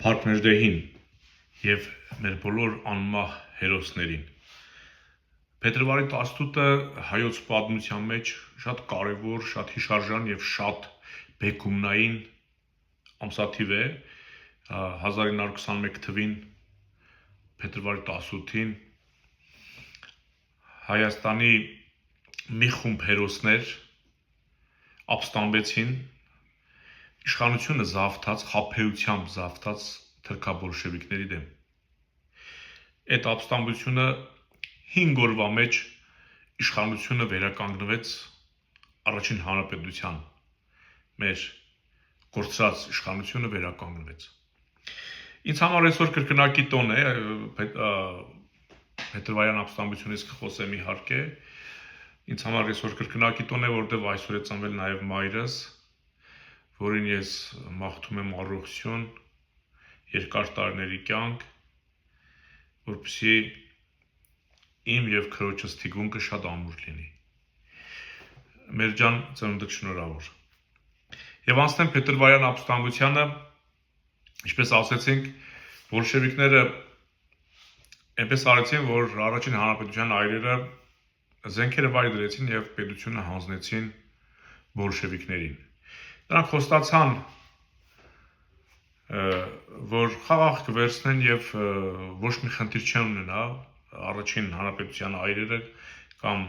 Փառք մեր դեհին եւ մեր բոլոր անմահ հերոսներին։ Փետրվարի 18-ը հայոց պատմության մեջ շատ կարևոր, շատ հիշարժան եւ շատ բեկումնային ամսաթիվ է 1921 թվին փետրվարի 18-ին Հայաստանի մի խումբ հերոսներ ապստամբեցին իշխանությունը զավթած, խաբեությամբ զավթած թրքաբոլշևիկների դեմ։ Այդ ապստամբությունը 5 օրվա մեջ իշխանությունը վերականգնվեց առաջին հանրապետության, մեր կորցրած իշխանությունը վերականգնվեց։ Ինձ համար այսօր կրկնակի տոն է, փետրվարյան ապստամբությունից կխոսեմ իհարկե, ինձ համար այսօր կրկնակի տոն է, որտեղ այսօր է ծնվել նաև մայրս, որին ես մաղթում եմ առողջություն, երկար տարիների կյանք, որպեսզի իմ եւ քրոջս թիկունքը շատ ամուր լինի։ Մեր ջան ծնունդդ շնորհավոր։ Եվ անցնեմ փետրվարյան ապստամբությանը, ինչպես ասացինք, բոլշևիկները այնպես արեցին, որ առաջին հանրապետության այրերը զենքերը վայր դրեցին եւ պետությունը հանձնեցին բոլշևիկներին։ Նրանք խոստացան, որ խաղաղ կվերցնեն եւ ոչ մի խնդիր չեն ունենա առաջին հանրապետության այրերը կամ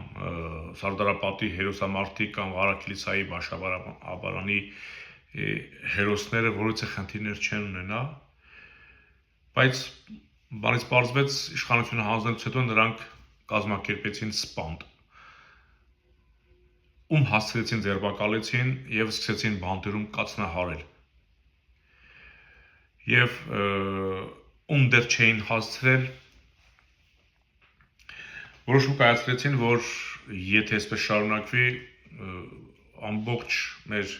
Սարդարապատի հերոսամարտի կամ Ղարաքիլիսայի Բաշավարանի հերոսները որից է խնդիրներ չեն ունենա, բայց բանից պարզվեց իշխանությունը հանձնելուց հետո նրանք կազմակերպեցին սպանդ, ում հասցրեցին ձերբակալեցին եւ սկսեցին բանտերում կացնահարել։ Եվ ում դեռ չէին հասցրել, որոշում կայացրեցին, որ եթե այսպես շարունակվի, ամբողջ մեր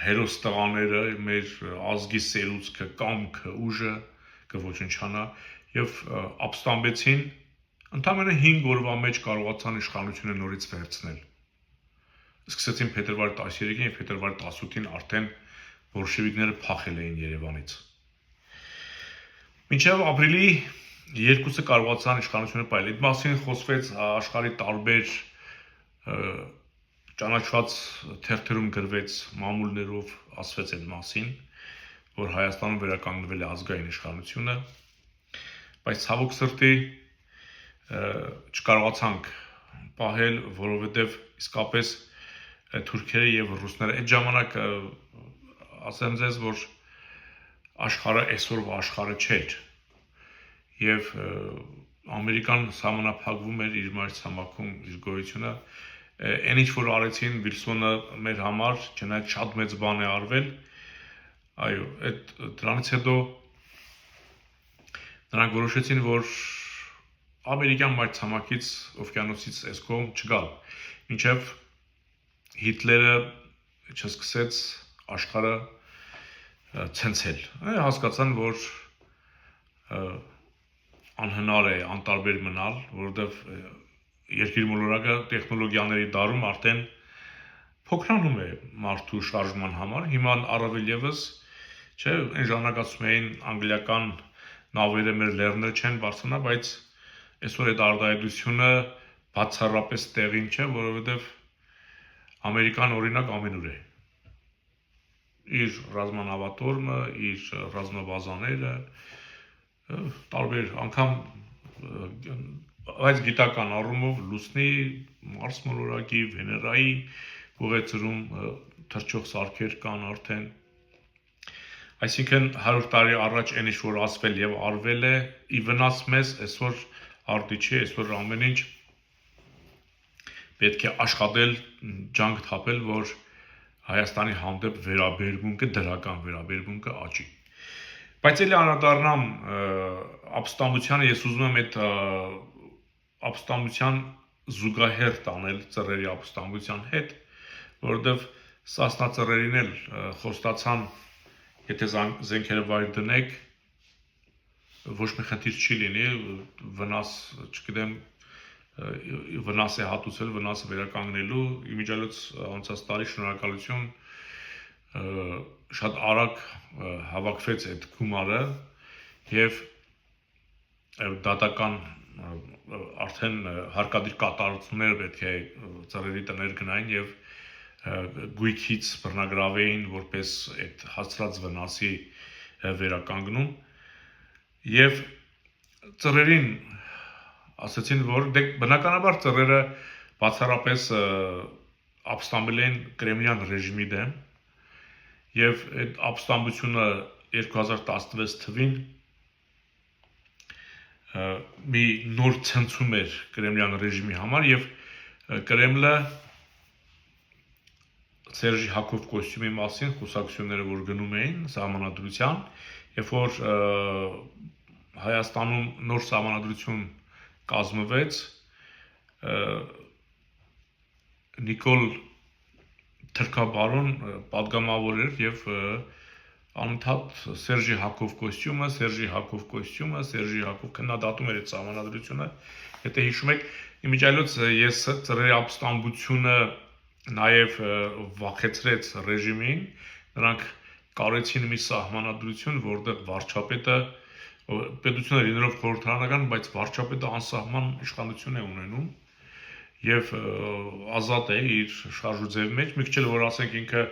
հերոս տղաները, մեր ազգի սերուցքը, կամքը, ուժը կոչնչանա եւ ապստամբեցին, ընդամենը 5 օրվա մեջ կարողացան իշխանությունը նորից վերցնել։ Սկսեցին փետրվարի 13-ին եւ փետրվարի 18-ին արդեն բոլշևիկները փախել էին Երևանից։ Մինչև ապրիլի 2-ը կարողացան իշխանությունը պահել։ Այդ մասին խոսվեց աշխարհի տարբեր ճանաչված թերթերում գրվեց մամուլներով ասվեց այդ մասին, որ Հայաստանում վերականգնվել է ազգային իշխանությունը, բայց ցավոք սրտի չկարողացանք պահել, որովհետև իսկապես թուրքերը եւ ռուսները այդ ժամանակ ասեմ ձեզ, որ աշխարհը այսօրվա աշխարհը չէր եւ Ամերիկան սահմանափակվում էր իր մայրցամաքում իր գոյությունը, այն ինչ որ արեցին Վիլսոնը մեր համար, չնայած շատ մեծ բան է արվել, այո, այդ դրանից հետո նրանք որոշեցին, որ ամերիկյան մայրցամաքից օվկիանոսից այս կողմ չգալ, մինչև Հիտլերը չսկսեց աշխարհը ցնցել։ Հասկացան, որ անհնար է անտարբեր մնալ, որովհետև երկիր մոլորակը տեխնոլոգիաների դարում արդեն փոքրանում է մարդու շարժման համար։ Հիմա առավել եւս, չէ, այն ժամանակ ասում էին անգլիական նավերը մեր լեռները չեն բարձրանա, բայց այսօր այդ արտահայտությունը բացառապես տեղին չէ, որովհետև Ամերիկան օրինակ ամենուր է։ Իր ռազմանավատորմը, իր ռազմաբազաները, տարբեր անգամ այս գիտական առումով լուսնի, Մարս մոլորակի, Վեներայի ուղեծրում թռչող սարքեր կան արդեն։ Այսինքն 100 տարի առաջ այն ինչ որ ասվել եւ արվել է, ի վնաս մեզ այսօր արդի չի, այսօր ամեն ինչ պետք է աշխատել, ջանք թափել, որ Հայաստանի հանդեպ վերաբերմունքը, դրական վերաբերմունքը աճի։ Բայց ելի անդրադառնամ ապստամբությանը, ես ուզում եմ այդ ապստամբության զուգահեռ տանել ծռերի ապստամբության հետ, որովհետև Սասնա ծռերին էլ խոստացան, եթե զենքերը վայր դնեք, ոչ մի խնդիր չի լինի, վնաս, չգիտեմ, վնաս է հատուցել, վնասը վերականգնելու, իմիջիայլոց անցած տարի շնորհակալություն շատ արագ հավաքվեց այդ գումարը եւ դատական արդեն հարկադիր կատարություններ պետք է ծառերի տներ գնային եւ գույքից բռնագրավեին որպես այդ հասցրած վնասի վերականգնում եւ ծռերին ասացին որ բնականաբար ծռերը բացառապես ապստամբել են կրեմլյան ռեժիմի դեմ եւ այդ ապստամբությունը 2016 թվին մի նոր ցնցում էր կրեմլյան ռեժիմի համար եւ Կրեմլը Սերժի Հակոբ կոստյումի մասին խոսակցությունները որ գնում էին սահմանադրության, երբ որ Հայաստանում նոր սահմանադրություն կազմվեց, Նիկոլ Թրքաբարոն պատգամավոր էր եւ անընդհատ Սերժի Հակոբ կոստյումը քննադատում էր այդ սահմանադրությունը, եթե հիշում եք, իմիջիայլոց ես ծռերի ապստամբությունը նաև վախեցրեց ռեժիմին, նրանք կարեցին մի սահմանադրություն, որտեղ վարչապետը պետությունը լինելով խորհրդարանական, բայց վարչապետը անսահման իշխանություն է ունենում եւ ազատ է իր շարժուձևի մեջ, մի քիչ էլ որ ասենք ինքը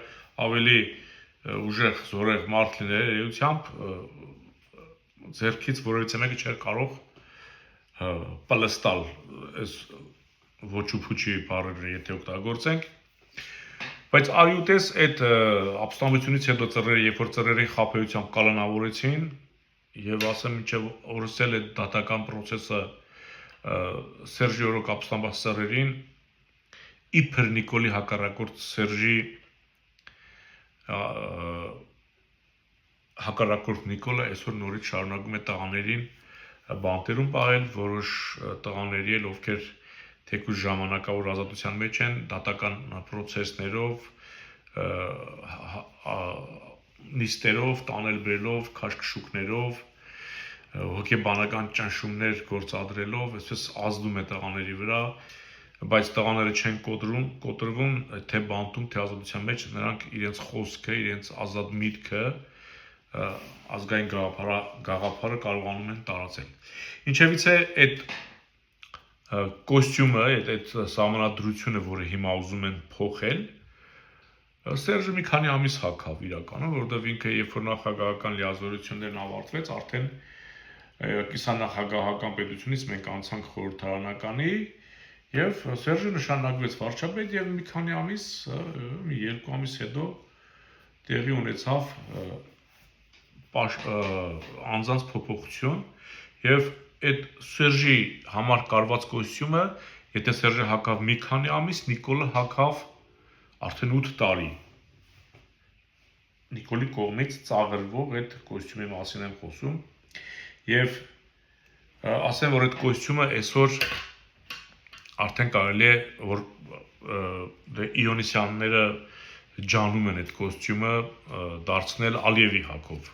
ավելի ուժեղ զորեղ մարդ լիներ էությամբ ձերքից որևիցե մեկը չէր կարող պլստալ այս ոչու փուչի բառերը եթե օգտագործենք բայց արյուտես այդ ապստամբությունից հետո ծռերը երբ որ ծռերի խաբեությամբ կալանավորեցին եւ ասեմ մինչեւ օրսել այդ դատական process-ը Սերժի օրոք ապստամբած ծռերին իբր Նիկոլի հակառակորդ Սերժի հակառակորդ Նիկոլը այսօր նորից շարունակում է տղաներին բանտերում պահել որոշ տղաների էլ ովքեր թեկուզ ժամանակավոր ազատության մեջ են դատական process-ներով նիստերով, տանել բերելով, քաշքշուկներով, հոգեբանական ճնշումներ գործադրելով, այսպես ազդում է տղաների վրա, բայց տղաները չեն կոտրվում, թե բանտում, թե ազատության մեջ, նրանք իրենց խոսքը, իրենց ազատ միտքը, ազգային գաղափարը կարողանում են տարածել։ Ինչևից է այդ կոստյումը, այդ սահմանադրությունը, որը հիմա ուզում են փոխել, Սերժը մի քանի ամիս հագավ իրականում, որովհետև ինքը երբ որ նախագահական լիազորություններն ավարտվեց, արդեն կիսանախագահական պետությունից մենք անցանք խորհրդարանականի եւ Սերժը նշանակվեց վարչապետ եւ մի քանի ամիս, մի 2 ամիս հետո տեղի ունեցավ անձանց փոփոխություն եւ այդ Սերժի համար կարված կոստյումը, եթե Սերժը հագավ մի քանի ամիս, Նիկոլը հագավ արդեն 8 տարի Նիկոլի կողմից ծաղրվող այդ կոստյումի մասին եմ խոսում եւ ասեմ որ այդ կոստյումը այսօր արդեն կարելի է որ իոնիսյանները ջանում են այդ կոստյումը դարձնել Ալիևի հագով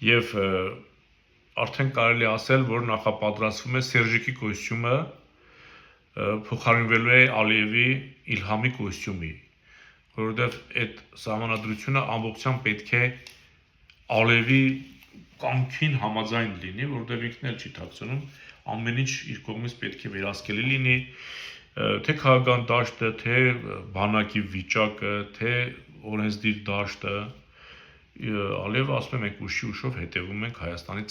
եւ արդեն կարելի ասել որ նախապատրաստվում է Սերժիկի կոստյումը փոխարինվելու է Ալիևի Իլհամի կոստյումի որովհետև այդ սահմանադրությունը ամբողջությամբ պետք է Ալիևի կամքին համաձայն լինի, որովհետև ինքն էլ չի թաքցնում, ամեն ինչ իր կողմից պետք է վերահսկելի լինի, թե քաղաքական դաշտը, թե բանակի վիճակը, թե օրենսդիր դաշտը, Ալիևը ասում է մենք ուշով հետևում ենք Հայաստանի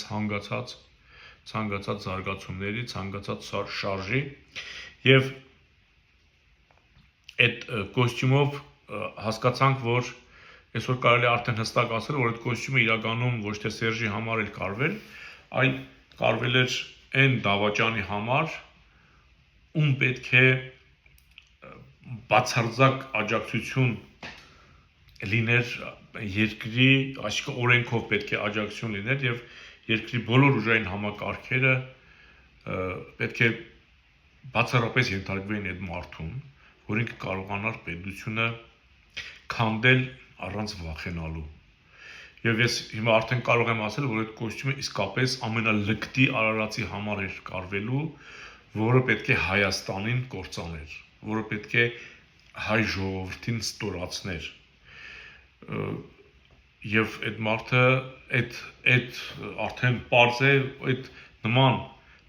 ցանկացած զարգացումների, ցանկացած շարժի եւ այդ կոստյումով հասկացանք, որ այսօր կարելի արդեն հստակ ասել, որ այդ կոստյումը իրականում ոչ թե Սերժի համար էր կարվել, այլ կարվել էր այն դավաճանի համար, ում պետք է բացարձակ աջակցություն լիներ երկրի, այսինքն օրենքով պետք է աջակցություն լիներ եւ երկրի բոլոր ուժային համակարգերը պետք է բացառապես ենթարկվեին այդ մարդուն, որ ինքը կարողանար պետությունը քանդել առանց վախենալու։ Եվ ես հիմա արդեն կարող եմ ասել, որ այդ կոստյումը իսկապես ամենալկտի արարածի համար էր կարվելու, որը պետք է Հայաստանին կործաներ, որը պետք է հայ ժողովրդին ստորացներ։ եւ այդ մարդը այդ արդեն པարզ է այդ նման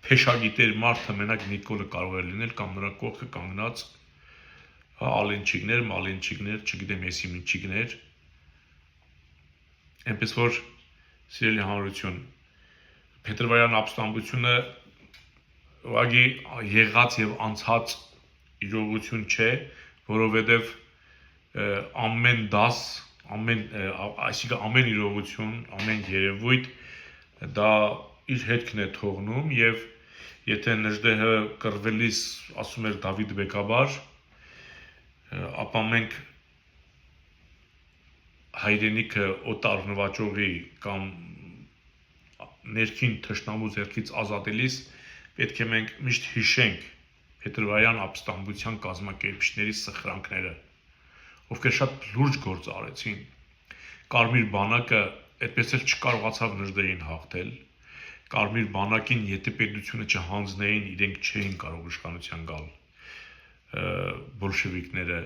փեշագիտեր մարդը մենակ Նիկոլը կարող է լինել կամ նրա կողքը կանգնած ալենչիկներ, մալենչիկներ, չգիտեմ եսի մինչիկներ, այնպես որ սիրելի հանրություն, Փետրվարյան ապստամբությունը ուղղակի եղած եւ անցած իրողություն չէ, որովհետեւ ամեն դաս, այսինքն ամեն իրողություն, ամեն երևույթ դա իր հետքն է թողնում եւ եթե Նժդեհը կռվելիս ասում էր Դավիթ Բեկաբար, ապա մենք հայրենիքը օտար նվաճողի կամ ներքին թշնամու ձեռքից ազատելիս պետք է մենք միշտ հիշենք Փետրվարյան ապստամբության կազմակերպիչների սխրանքները, ովքեր շատ լուրջ գործ արեցին։ Կարմիր բանակը այդպես էլ չկարողացավ Նժդեհին հաղթել։ Կարմիր բանակին եթե պետությունը չհանձնեին, իրենք չէին կարող իշխանության գալ բոլշևիկները,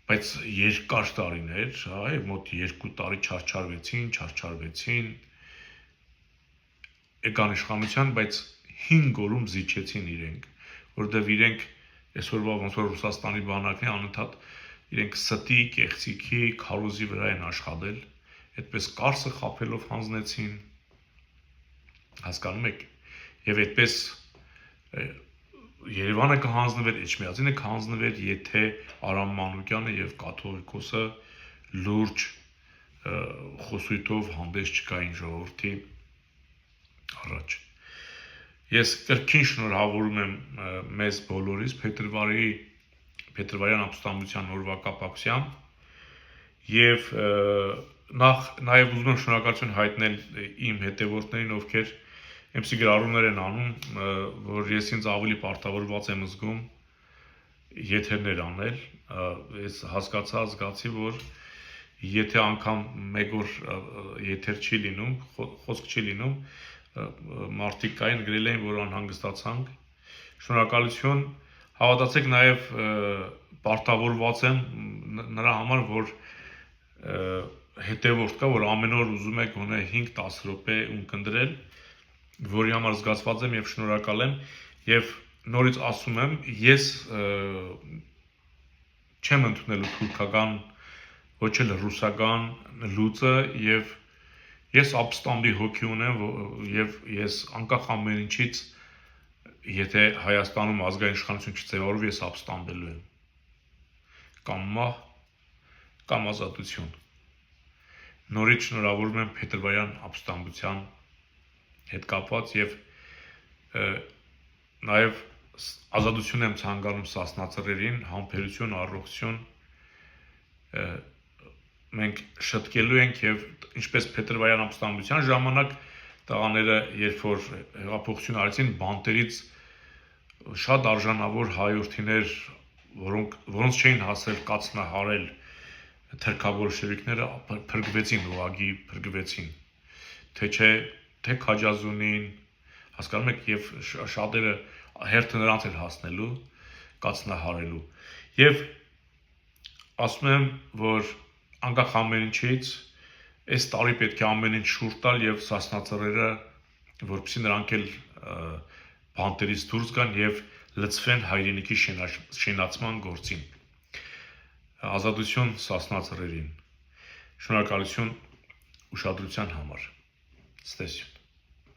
բայց երկար տարիներ, մոտ 2 տարի չարչարվեցին, եկան իշխանության, բայց 5 օրում զիջեցին իրենք, որովհետև իրենք այսօրվա ոնց որ Ռուսաստանի բանակն է անընդհատ իրենք ստի, կեղծիքի, քարոզի վրա են աշխատել, այդպես Կարսը խաբելով հանձնեցին, հասկանում եք, եւ այդպես Երևանը կհանձնվեր, Էջմիածինը կհանձնվեր, եթե Արամ Մանուկյանը եւ կաթողիկոսը լուրջ խոսույթով հանդես չկային ժողովրդի առաջ։ Ես կրկին շնորհավորում եմ մեզ բոլորիս Փետրվարյան ապստամբության օրվա կապակցությամբ եւ նաեւ ուզում եմ շնորհակալություն հայտնել իմ հետևորդներին, ովքեր Էմսի գրառումներ են անում, որ ես ինձ ավելի պարտավորված եմ զգում եթերներ անել, ես զգացի, որ եթե անգամ մեկ օր եթեր չի լինում, խոսք չի լինում, մարդիկ կային գրել էին, որ անհանգստացանք, շնորհակալություն, հավատացեք նաև պարտավորված եմ նրա համար, որ հետևորդ կա, որ ամեն օր ուզում է գոնե 5-10 րոպե ունկնդրել, որի համար զգացված եմ եւ շնորհակալ եմ եւ նորից ասում եմ, ես չեմ ընդունելու թուրքական, ոչ էլ ռուսական լուծը եւ ես ապստամբի հոգի ունեմ եւ ես անկախ ամեն ինչից, եթե Հայաստանում ազգային իշխանություն չձևավորվի, ես ապստամբելու եմ կամ մահ կամ ազատություն։ Նորից շնորհավորում եմ Փետրվարյան ապստամբության հետ կապված եւ նաեւ ազատություն եմ ցանկանում սասնածռերին, համբերություն, առողջություն մենք շտկելու ենք եւ ինչպես Փետրվարյան ապստամբության ժամանակ տղաները երբ որ հեղափոխություն արեցին բանտերից շատ արժանավոր հայրենիներ, որոնց չէին հասել կացնահարել թրքաբոլշևիկները, փրկվեցին, ուղղակի փրկվեցին, թե Քաջազունին, հասկանում եք, եւ շատերը հերթը նրանց էր հասնելու, կացնահարելու։ Եվ ասում եմ, որ անկախ ամեն ինչից, այս տարի պետք է ամեն ինչ շուրջ տալ եւ սասնածռերը, որպեսզի նրանք էլ բանտերից դուրս գան եւ լծվեն հայրենիքի շենացման գործին։ Ազատություն սասնածռերին։ Շնորհակալություն ուշադրության համար։ Ստեսյու։